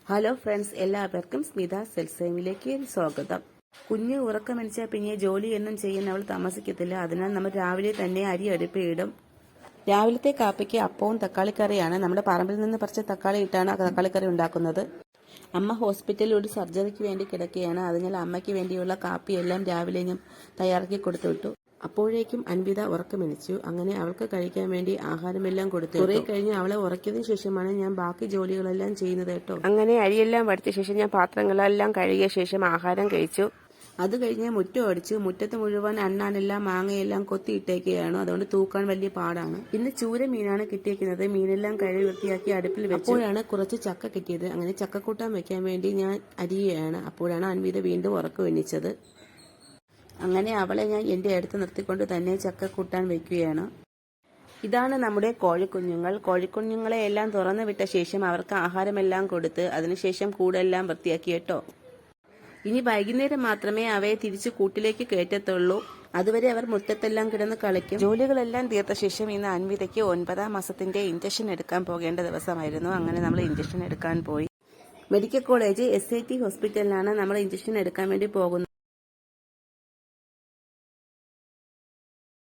Hello friends, എല്ലാവർക്കും സ്മിത സെൽസൈമിലേക്ക് സ്വാഗതം. കുഞ്ഞ് ഉറക്കമണിച്ചാൽ പിന്നെ ജോലിയൊന്നും ചെയ്യാൻ അവൾ താമസിക്കത്തില്ല. അതിനാൽ നമ്മൾ രാവിലെ തന്നെ അരി അടുപ്പിലിടും. രാവിലത്തെ കാപ്പിക്ക് അപ്പവും തക്കാളിക്കറിയാണ്. നമ്മുടെ പറമ്പിൽ നിന്ന് പറിച്ച തക്കാളി ഇട്ടാണ് തക്കാളിക്കറി ഉണ്ടാക്കുന്നത്. അമ്മ ഹോസ്പിറ്റലിൽ ഒരു സർജറിക്ക് വേണ്ടി കിടക്കുകയാണ്. അതിനാൽ അമ്മയ്ക്ക് വേണ്ടിയുള്ള കാപ്പിയെല്ലാം രാവിലെ ഞാൻ തയ്യാറാക്കി കൊടുത്തു വിട്ടു. അപ്പോഴേക്കും അൻവിത ഉറക്കമെണിച്ചു. അങ്ങനെ അവൾക്ക് കഴിക്കാൻ വേണ്ടി ആഹാരമെല്ലാം കൊടുത്തു. കുറെ കഴിഞ്ഞ് അവളെ ഉറക്കിയതിനു ശേഷമാണ് ഞാൻ ബാക്കി ജോലികളെല്ലാം ചെയ്യുന്നത് കേട്ടോ. അങ്ങനെ അരിയെല്ലാം വടിച്ച ശേഷം ഞാൻ പാത്രങ്ങളെല്ലാം കഴുകിയ ശേഷം ആഹാരം കഴിച്ചു. അത് കഴിഞ്ഞ് മുറ്റം അടിച്ചു. മുറ്റത്ത് മുഴുവൻ അണ്ണാനെല്ലാം മാങ്ങയെല്ലാം കൊത്തിയിട്ടേക്കുകയാണ്. അതുകൊണ്ട് തൂക്കാൻ വലിയ പാടാണ്. ഇന്ന് ചൂര മീനാണ് കിട്ടിയിരിക്കുന്നത്. മീനെല്ലാം കഴുകി വൃത്തിയാക്കി അടുപ്പിൽ വെച്ചു. അപ്പോഴാണ് കുറച്ച് ചക്ക കിട്ടിയത്. അങ്ങനെ ചക്കക്കൂട്ടാൻ വെക്കാൻ വേണ്ടി ഞാൻ അരിയുകയാണ്. അപ്പോഴാണ് അൻവിത വീണ്ടും ഉറക്കമെണിച്ചത്. അങ്ങനെ അവളെ ഞാൻ എൻ്റെ അടുത്ത് നിർത്തിക്കൊണ്ട് തന്നെ ചക്ക കൂട്ടാൻ വയ്ക്കുകയാണ്. ഇതാണ് നമ്മുടെ കോഴിക്കുഞ്ഞുങ്ങൾ. കോഴിക്കുഞ്ഞുങ്ങളെ എല്ലാം തുറന്നു വിട്ട ശേഷം അവർക്ക് ആഹാരമെല്ലാം കൊടുത്ത് അതിനുശേഷം കൂടെല്ലാം വൃത്തിയാക്കി കേട്ടോ. ഇനി വൈകുന്നേരം മാത്രമേ അവയെ തിരിച്ച് കൂട്ടിലേക്ക് കയറ്റത്തുള്ളൂ. അതുവരെ അവർ മുറ്റത്തെല്ലാം കിടന്ന് കളിക്കും. ജോലികളെല്ലാം തീർത്ത ശേഷം ഇന്ന് അൻവിതയ്ക്ക് 9ാം മാസത്തിന്റെ ഇഞ്ചക്ഷൻ എടുക്കാൻ പോകേണ്ട ദിവസമായിരുന്നു. അങ്ങനെ നമ്മൾ ഇഞ്ചക്ഷൻ എടുക്കാൻ പോയി. മെഡിക്കൽ കോളേജ് SIT ഹോസ്പിറ്റലിലാണ് നമ്മൾ ഇഞ്ചക്ഷൻ എടുക്കാൻ വേണ്ടി പോകുന്നത്.